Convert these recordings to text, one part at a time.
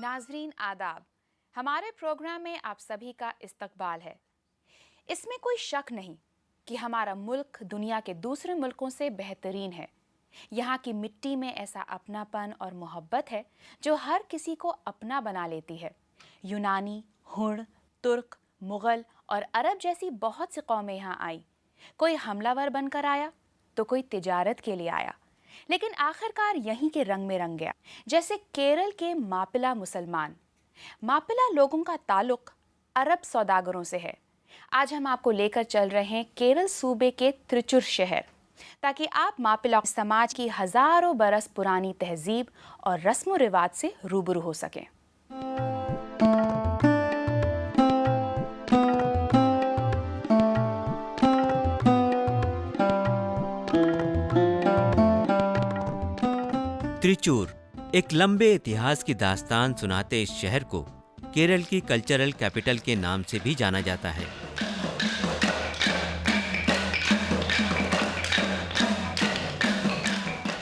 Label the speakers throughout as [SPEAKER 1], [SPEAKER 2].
[SPEAKER 1] नाजरीन आदाब, हमारे प्रोग्राम में आप सभी का इस्तकबाल है। इसमें कोई शक नहीं कि हमारा मुल्क दुनिया के दूसरे मुल्कों से बेहतरीन है। यहाँ की मिट्टी में ऐसा अपनापन और मोहब्बत है जो हर किसी को अपना बना लेती है। यूनानी, हुण, तुर्क, मुग़ल और अरब जैसी बहुत सी कौमें यहाँ आई। कोई हमलावर बनकर आया तो कोई तिजारत के लिए आया, लेकिन आखिरकार यहीं के रंग में रंग गया। जैसे केरल के मापिला मुसलमान। मापिला लोगों का ताल्लुक अरब सौदागरों से है। आज हम आपको लेकर चल रहे हैं केरल सूबे के त्रिचुर शहर, ताकि आप मापिला समाज की हजारों बरस पुरानी तहजीब और रस्म रिवाज से रूबरू हो सकें।
[SPEAKER 2] त्रिचूर एक लंबे इतिहास की दास्तान सुनाते इस शहर को केरल की कल्चरल कैपिटल के नाम से भी जाना जाता है।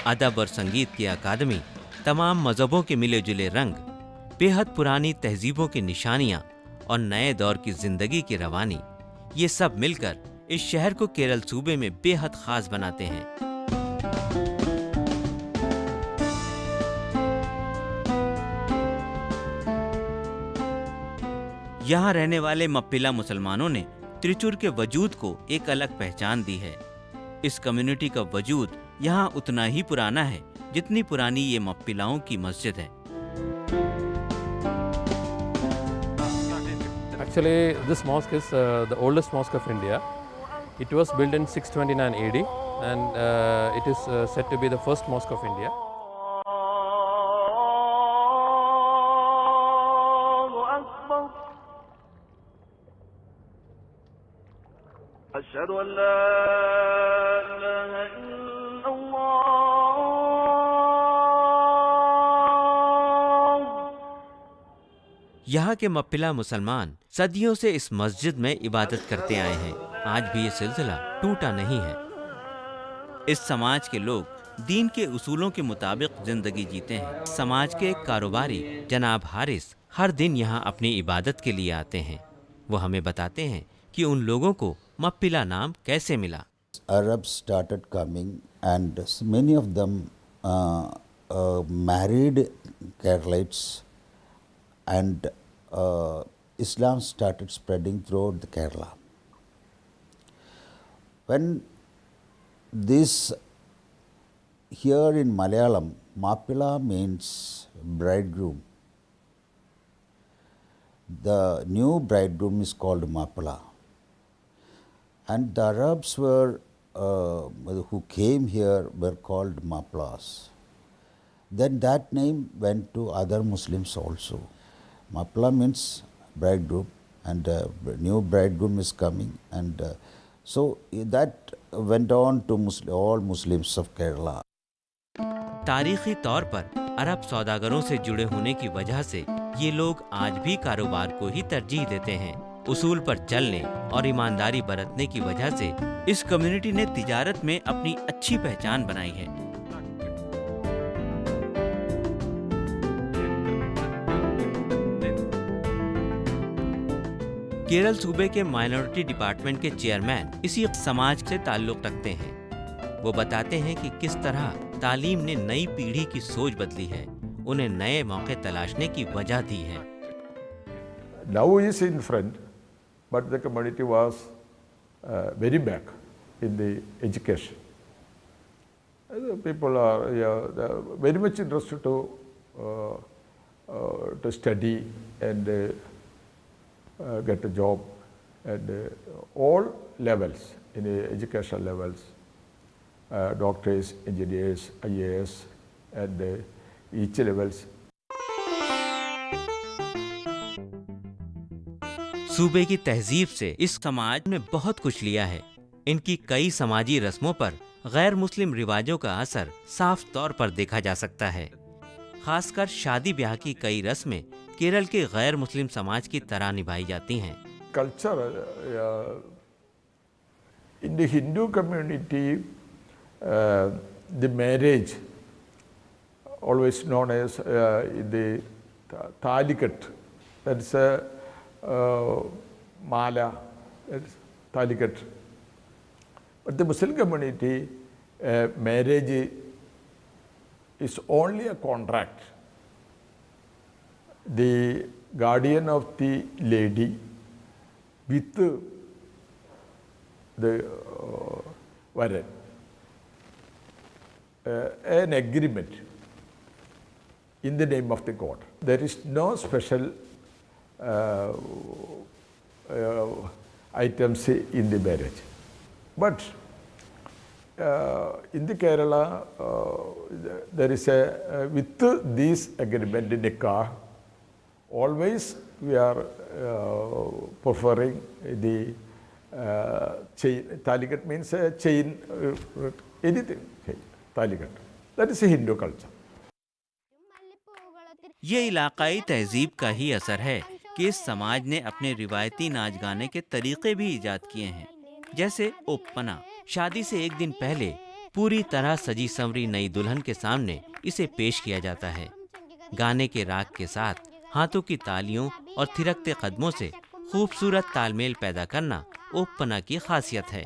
[SPEAKER 2] अदब और संगीत की अकादमी, तमाम मजहबों के मिले जुले रंग, बेहद पुरानी तहजीबों की निशानियां और नए दौर की जिंदगी की रवानी, ये सब मिलकर इस शहर को केरल सूबे में बेहद खास बनाते हैं। यहाँ रहने वाले मप्पिला मुसलमानों ने त्रिचुर के वजूद को एक अलग पहचान दी है। इस कम्युनिटी का वजूद यहाँ उतना ही पुराना है जितनी पुरानी ये मप्पिलाओं की मस्जिद है।
[SPEAKER 3] Actually, this mosque is the oldest mosque of India. It was built in 629 AD and it is said to be the first mosque of India.
[SPEAKER 4] أشهد أن لا إله إلا الله।
[SPEAKER 2] यहाँ के मप्पिला मुसलमान सदियों से इस मस्जिद में इबादत करते आए हैं। आज भी ये सिलसिला टूटा नहीं है। इस समाज के लोग दीन के उसूलों के मुताबिक जिंदगी जीते हैं। समाज के एक कारोबारी जनाब हारिस हर दिन यहाँ अपनी इबादत के लिए आते हैं। वो हमें बताते हैं कि उन लोगों को मप्पिला नाम कैसे मिला।
[SPEAKER 5] Arabs started coming and many of them married Keralites and Islam started spreading throughout the Kerala. When this here in Malayalam, Mappila means bridegroom. The new bridegroom is called Mappila. And the Arabs were, who came here were called Maplas. Then that name went to other Muslims also. Mapla means bridegroom and new bridegroom is coming and so that went on to all Muslims of Kerala.
[SPEAKER 2] तारीखी तौर पर अरब सौदागरों से जुड़े होने की वजह से ये लोग आज भी कारोबार को ही तरजीह देते हैं। उसूल पर चलने और ईमानदारी बरतने की वजह से इस कम्युनिटी ने तिजारत में अपनी अच्छी पहचान बनाई है। केरल सूबे के माइनॉरिटी डिपार्टमेंट के चेयरमैन इसी समाज से ताल्लुक रखते हैं। वो बताते हैं कि किस तरह तालीम ने नई पीढ़ी की सोच बदली है, उन्हें नए मौके तलाशने की वजह दी है।
[SPEAKER 6] Now is in front, but the community was very back in the education. People are very much interested to study and get a job at all levels, in the educational levels, doctors, engineers, IAS, and each levels.
[SPEAKER 2] सूबे की तहजीब से इस समाज ने बहुत कुछ लिया है। इनकी कई समाजी रस्मों पर गैर मुस्लिम रिवाजों का असर साफ तौर पर देखा जा सकता है। खासकर शादी ब्याह की कई रस्में केरल के गैर मुस्लिम समाज की तरह निभाई जाती हैं।
[SPEAKER 6] Culture in the Hindu community, the marriage, always known as the Talikat, that's a mala, that's Talikat. But the Muslim community, marriage is only a contract. The guardian of the lady with the Varan, an agreement in the name of the God. There is no special items in the marriage. But in the Kerala, there is a, with this agreement, nikah, always we are preferring the chain. Talikat means a chain, anything, Talikat. That is a Hindu culture.
[SPEAKER 2] ये इलाकाई तहजीब का ही असर है कि इस समाज ने अपने रिवायती नाच गाने के तरीके भी ईजाद किए हैं, जैसे ओप्पना। शादी से एक दिन पहले पूरी तरह सजी संवरी नई दुल्हन के सामने इसे पेश किया जाता है। गाने के राग के साथ हाथों की तालियों और थिरकते कदमों से खूबसूरत तालमेल पैदा करना ओप्पना की खासियत है।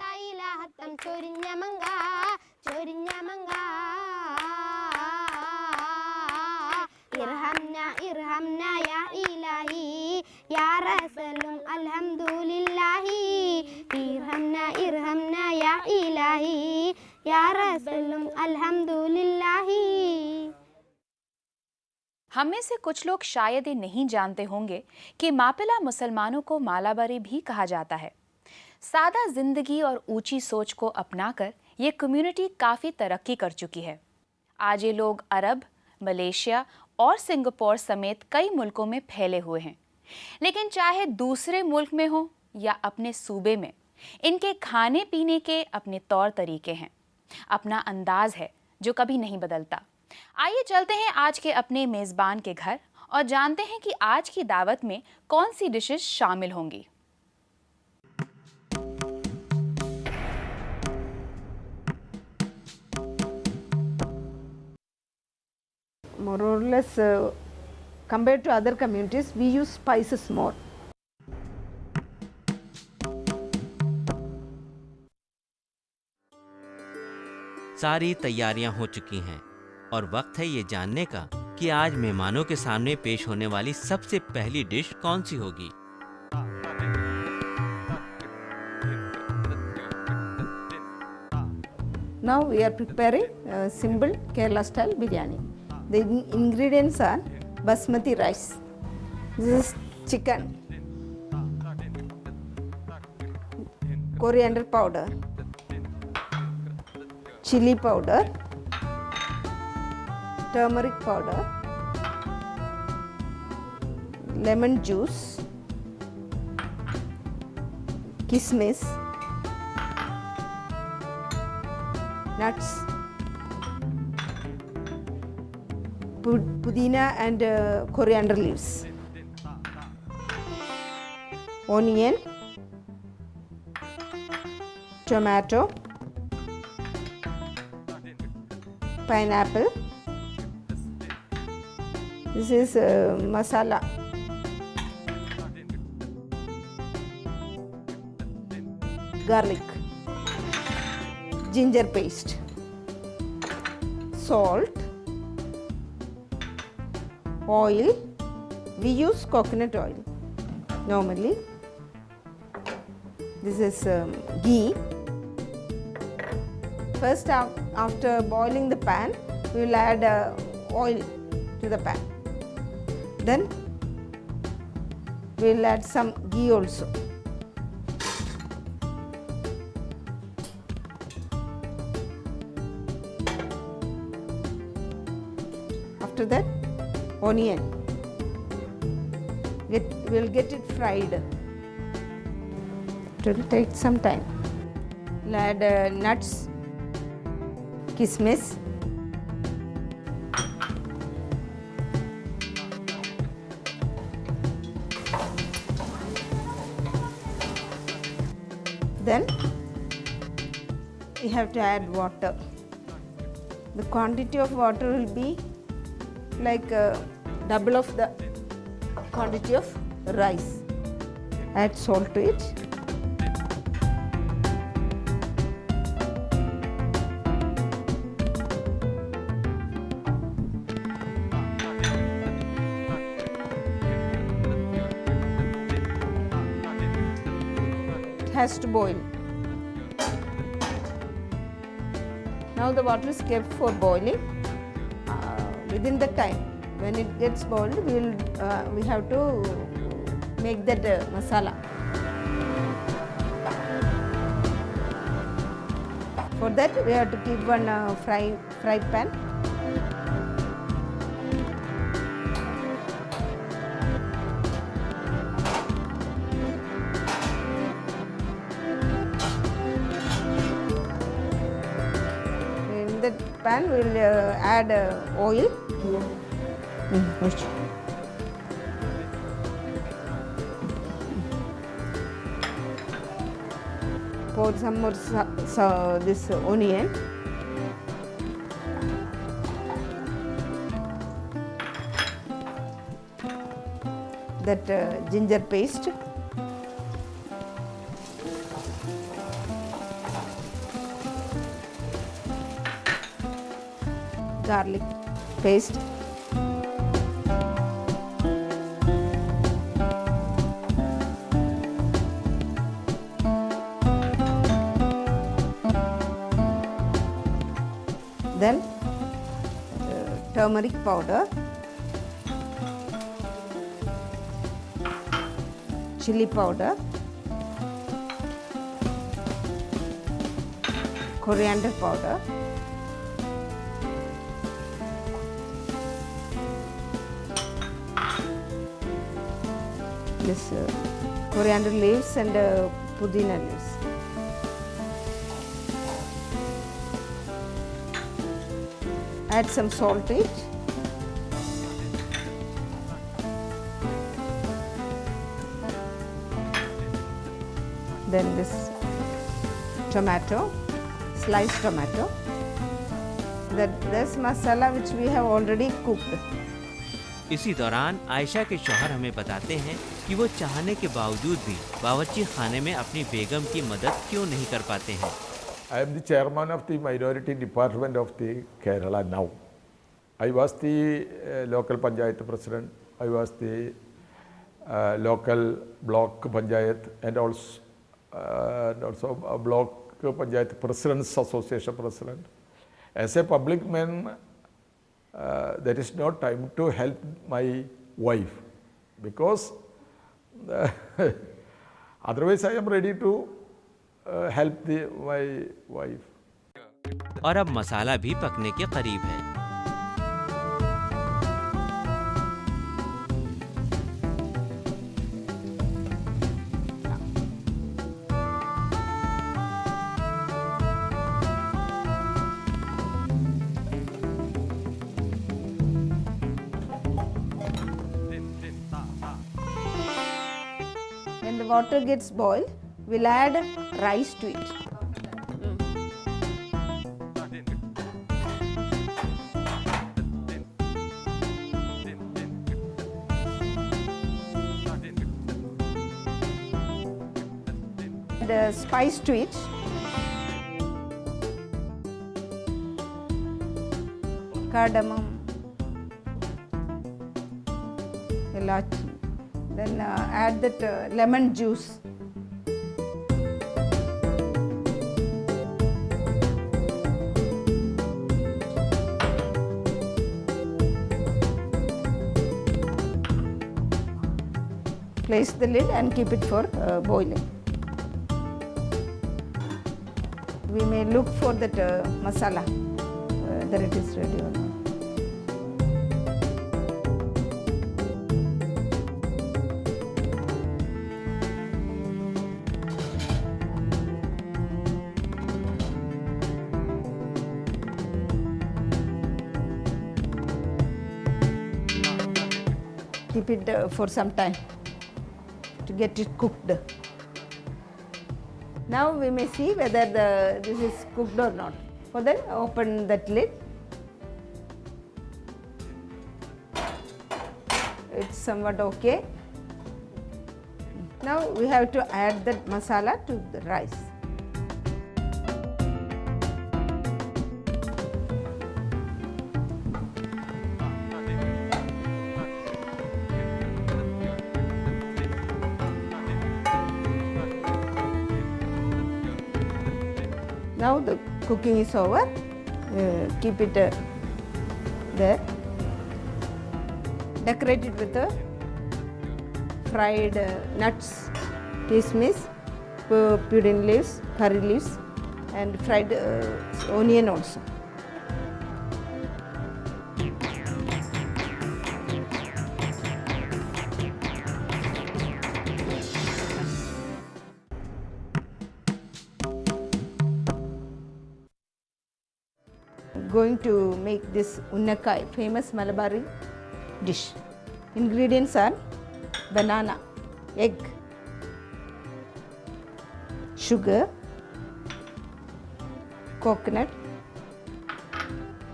[SPEAKER 1] हम में से कुछ लोग शायद ये नहीं जानते होंगे कि मापिला मुसलमानों को मालाबारी भी कहा जाता है। सादा जिंदगी और ऊंची सोच को अपनाकर ये कम्युनिटी काफ़ी तरक्की कर चुकी है। आज ये लोग अरब, मलेशिया और सिंगापुर समेत कई मुल्कों में फैले हुए हैं। लेकिन चाहे दूसरे मुल्क में हो या अपने सूबे में, इनके खाने पीने के अपने तौर तरीके हैं, अपना अंदाज है जो कभी नहीं बदलता। आइए चलते हैं आज के अपने मेज़बान के घर और जानते हैं कि आज की दावत में कौन सी डिशेस शामिल होंगी।
[SPEAKER 7] More or less, compared to other communities, we use spices more.
[SPEAKER 2] सारी तैयारियां हो चुकी हैं और वक्त है ये जानने का कि आज मेहमानों के सामने पेश होने वाली सबसे पहली डिश कौन सी होगी।
[SPEAKER 7] Now we are preparing simple Kerala style biryani. The ingredients are basmati rice. This is chicken, coriander powder, chili powder, turmeric powder, lemon juice, kismis, nuts, pudina and coriander leaves, onion, tomato, pineapple. This is masala, garlic, ginger paste, salt, oil. We use coconut oil normally. This is ghee. First, after boiling the pan, we will add oil to the pan. Then we will add some ghee also. After that, onion. We'll get it fried. It will take some time. We'll add nuts, kismis, then we have to add water. The quantity of water will be like double of the quantity of rice. Add salt to it. It has to boil. Now the water is kept for boiling. Within the time when it gets boiled, we have to make that masala. For that we have to keep one fry pan. In that pan we will add oil. Pour some more this onion. That ginger paste. Garlic paste. Then turmeric powder, chili powder, coriander powder, this coriander leaves and pudina leaves. Add some salt to it. Then this tomato, sliced tomato. This masala which we have already cooked.
[SPEAKER 2] इसी दौरान आयशा के शौहर हमें बताते हैं कि वो चाहने के बावजूद भी बावर्ची खाने में अपनी बेगम की मदद क्यों नहीं कर पाते हैं।
[SPEAKER 6] I am the chairman of the minority department of the Kerala now. I was the local panchayat president. I was the local block panchayat and also a block panchayat presidents association president. As a public man, there is no time to help my wife because otherwise I am ready to help my wife.
[SPEAKER 2] और अब मसाला भी पकने के करीब है।
[SPEAKER 7] When the water gets boiled, we'll add rice to it. And spice to it. Cardamom, ilachi. Then add that lemon juice. Place the lid and keep it for boiling. We may look for that masala, whether it is ready or not. Keep it for some time to get it cooked. Now we may see whether this is cooked or not. For that, open that lid. It's somewhat okay. Now we have to add that masala to the rice. Now the cooking is over. Keep it there. Decorate it with fried nuts, kismis, pudding leaves, curry leaves, and fried onion also. Going to make this unnakai, famous Malabari dish. Ingredients are banana, egg, sugar, coconut,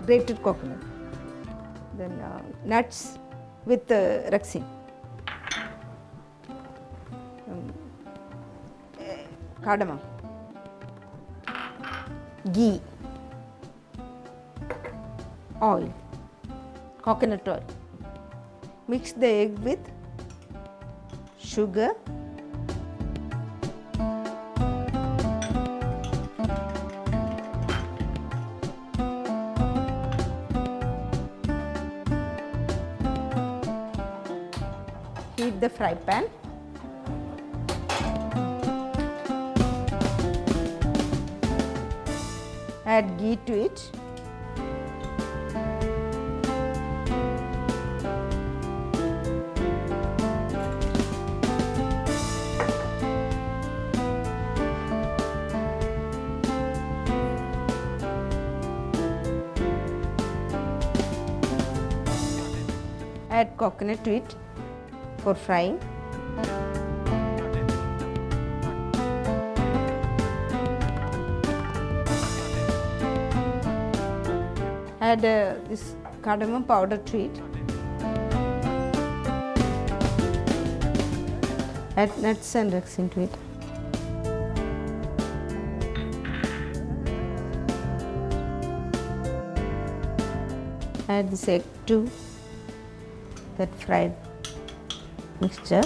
[SPEAKER 7] grated coconut, then nuts with raxin, cardamom, ghee, oil, coconut oil. Mix the egg with sugar, heat the fry pan. Add ghee to it. Add coconut to it for frying. Add this cardamom powder to it. Add nuts and raxin to it. Add this egg to that fried mixture.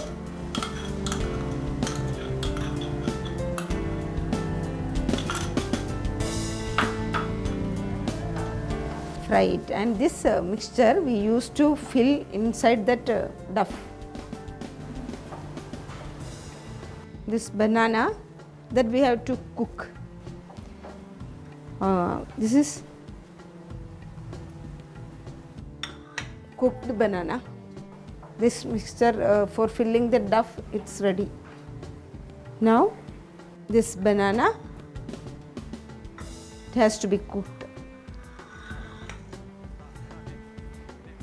[SPEAKER 7] Fry it, and this mixture we used to fill inside that duff. This banana that we have to cook. This is cooked banana. This mixture for filling the duff, it's ready. Now this banana, it has to be cooked.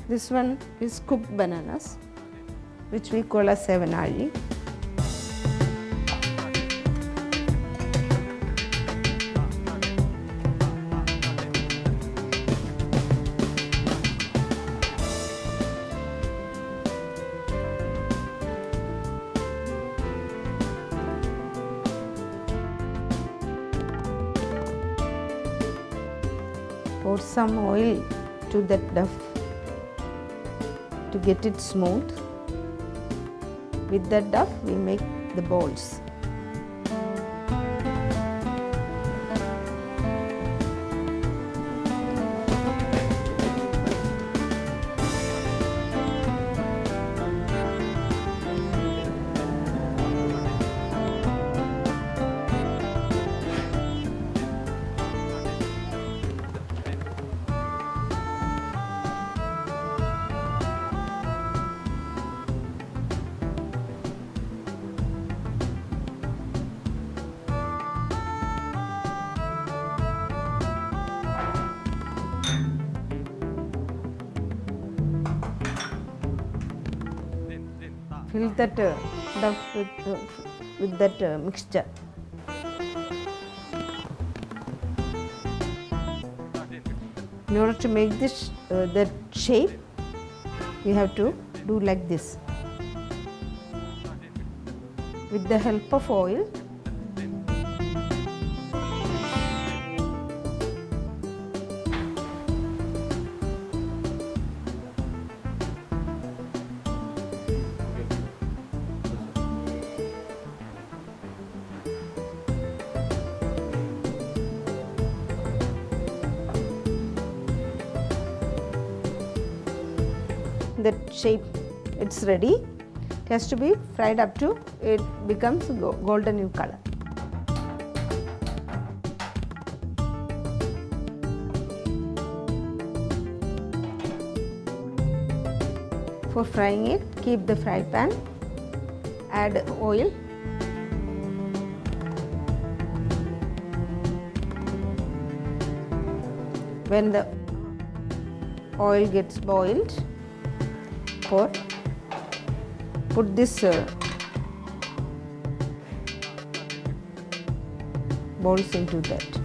[SPEAKER 7] This one is cooked bananas, which we call as sevanali. Pour some oil to that duff to get it smooth. With that duff, we make the balls. Fill that duff with that mixture. In order to make this that shape, we have to do like this. with the help of oil. That shape, it's ready. It has to be fried up to it becomes golden in color. For frying it, keep the fry pan, add oil. When the oil gets boiled, put this balls into that.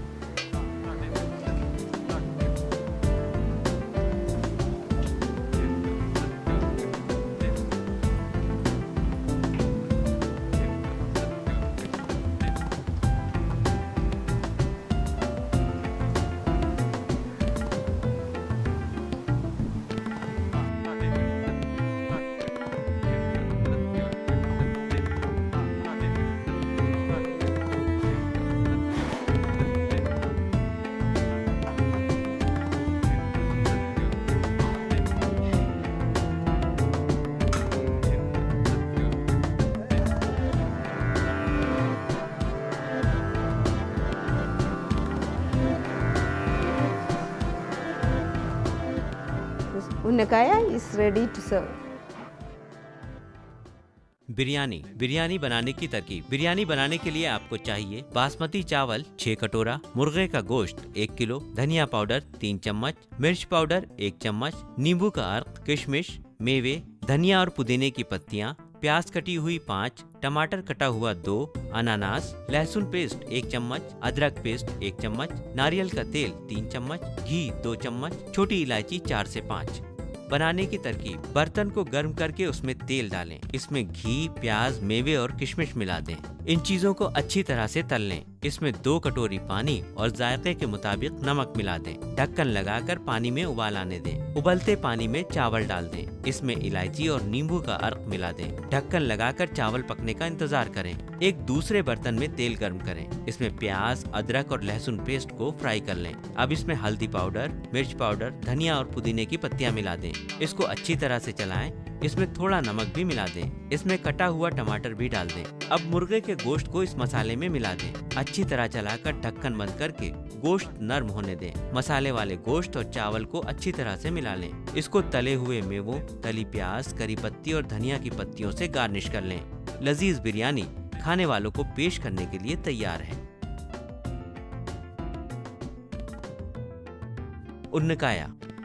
[SPEAKER 7] Unnakaya is ready to serve.
[SPEAKER 2] Biryani बनाने की तरकीब। बिरयानी बनाने के लिए आपको चाहिए बासमती चावल 6 कटोरा, मुर्गे का गोश्त 1 किलो, धनिया पाउडर 3 चम्मच, मिर्च पाउडर 1 चम्मच, नींबू का अर्क, किशमिश, मेवे, धनिया और पुदीने की पत्तियां, प्याज कटी हुई 5, टमाटर कटा हुआ 2, अनानास, लहसुन पेस्ट 1 चम्मच, अदरक पेस्ट 1 चम्मच, नारियल का तेल 3 चम्मच, घी 2 चम्मच, छोटी इलायची 4 से 5। बनाने की तरकीब। बर्तन को गर्म करके उसमें तेल डालें, इसमें घी, प्याज, मेवे और किशमिश मिला दें। इन चीजों को अच्छी तरह से तल लें। इसमें 2 कटोरी पानी और जायके के मुताबिक नमक मिला दें। ढक्कन लगाकर पानी में उबाल आने दें। उबलते पानी में चावल डाल दें। इसमें इलायची और नींबू का अर्क मिला दें। ढक्कन लगाकर चावल पकने का इंतजार करें। एक दूसरे बर्तन में तेल गर्म करें। इसमें प्याज, अदरक और लहसुन पेस्ट को फ्राई कर लें। अब इसमें हल्दी पाउडर, मिर्च पाउडर, धनिया और पुदीने की पत्तियां मिला दें। इसको अच्छी तरह से चलाएं। इसमें थोड़ा नमक भी मिला दें। इसमें कटा हुआ टमाटर भी डाल दें। अब मुर्गे के गोश्त को इस मसाले में मिला दें। अच्छी तरह चलाकर ढक्कन बंद करके गोश्त नरम होने दें। मसाले वाले गोश्त और चावल को अच्छी तरह से मिला लें। इसको तले हुए मेवों, तली प्याज, करी पत्ती और धनिया की पत्तियों से गार्निश कर लें। लजीज बिरयानी खाने वालों को पेश करने के लिए तैयार है।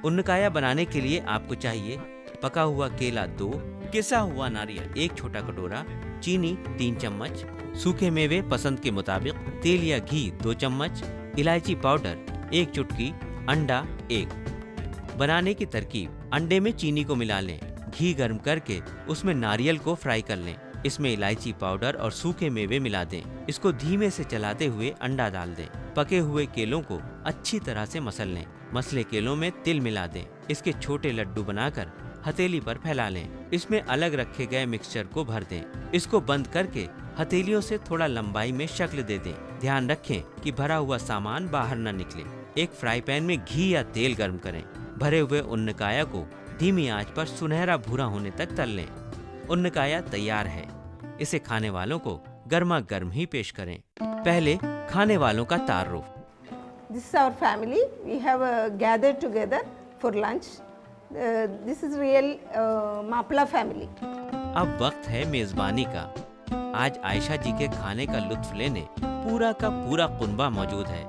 [SPEAKER 2] उन्नकाया बनाने के लिए आपको चाहिए पका हुआ केला 2, किसा हुआ नारियल 1 छोटा कटोरा, चीनी 3 चम्मच, सूखे मेवे पसंद के मुताबिक, तेल या घी 2 चम्मच, इलायची पाउडर 1 चुटकी, अंडा 1। बनाने की तरकीब। अंडे में चीनी को मिला लें। घी गर्म करके उसमें नारियल को फ्राई कर लें। इसमें इलायची पाउडर और सूखे मेवे मिला दें। इसको धीमे से चलाते हुए अंडा डाल दें। पके हुए केलों को अच्छी तरह से मसल लें। मसले केलों में तिल मिला दें। इसके छोटे लड्डू बनाकर हथेली पर फैला लें। इसमें अलग रखे गए मिक्सचर को भर दें। इसको बंद करके हथेलियों से थोड़ा लंबाई में शक्ल दे दें। ध्यान रखें कि भरा हुआ सामान बाहर न निकले। एक फ्राई पैन में घी या तेल गर्म करें। भरे हुए उन्नकाया को धीमी आंच पर सुनहरा भूरा होने तक तल लें। उन्नकाया तैयार है। इसे खाने वालों को गर्मा गर्म ही पेश करें। पहले खाने वालों का तारुफ।
[SPEAKER 7] This is our family. We have gathered together for lunch. This is real Mapla family.
[SPEAKER 2] अब वक्त है मेजबानी का। आज आयशा जी के खाने का लुत्फ लेने पूरा का पूरा कुनबा मौजूद है।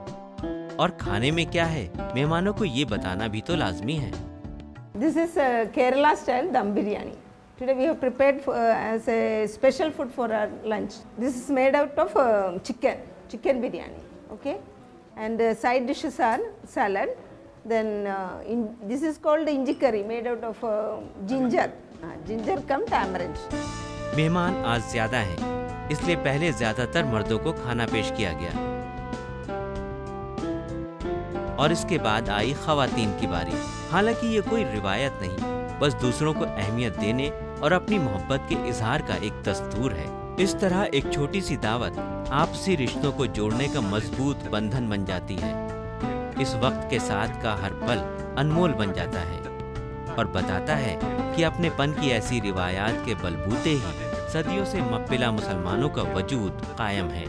[SPEAKER 2] और खाने में क्या है, मेहमानों को ये बताना भी तो लाजमी है।
[SPEAKER 7] This is Kerala style dum biryani. Today we have prepared as a special food for our lunch. This is made out of chicken biryani. Okay, and side dishes are salad. Then this is called inji curry made out of ginger. Ginger cum tamarind.
[SPEAKER 2] मेहमान आज ज्यादा हैं, इसलिए पहले ज्यादातर मर्दों को खाना पेश किया गया और इसके बाद आई खवातीन की बारी। हालांकि ये कोई रिवायत नहीं, बस दूसरों को अहमियत देने और अपनी मोहब्बत के इजहार का एक दस्तूर है। इस तरह एक छोटी सी दावत आपसी रिश्तों को जोड़ने का मजबूत बंधन बन जाती है। इस वक्त के साथ का हर पल अनमोल बन जाता है और बताता है कि अपनेपन की ऐसी रिवायात के बलबूते ही सदियों से मप्पिला मुसलमानों का वजूद कायम है।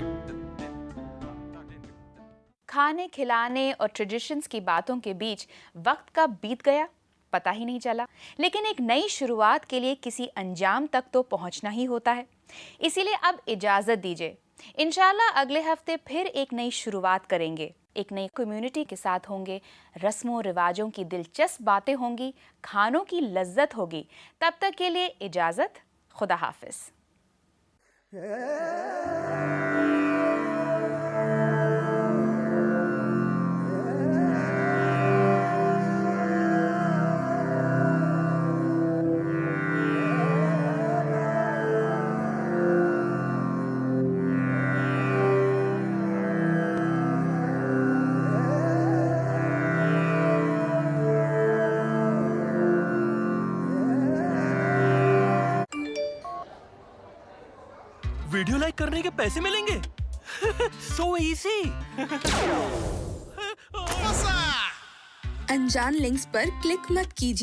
[SPEAKER 1] खाने खिलाने और ट्रेडिशंस की बातों के बीच वक्त कब बीत गया पता ही नहीं चला। लेकिन एक नई शुरुआत के लिए किसी अंजाम तक तो पहुंचना ही होता है। इसीलिए अब इजाज़त दीजिए, इंशाल्लाह अगले हफ्ते फिर एक नई शुरुआत करेंगे, एक नई कम्युनिटी के साथ होंगे, रस्मों रिवाजों की दिलचस्प बातें होंगी, खानों की लज्जत होगी। तब तक के लिए इजाज़त, खुदा हाफिज।
[SPEAKER 8] वीडियो लाइक करने के पैसे मिलेंगे? So easy.
[SPEAKER 9] अनजान लिंक्स पर क्लिक मत कीजिए।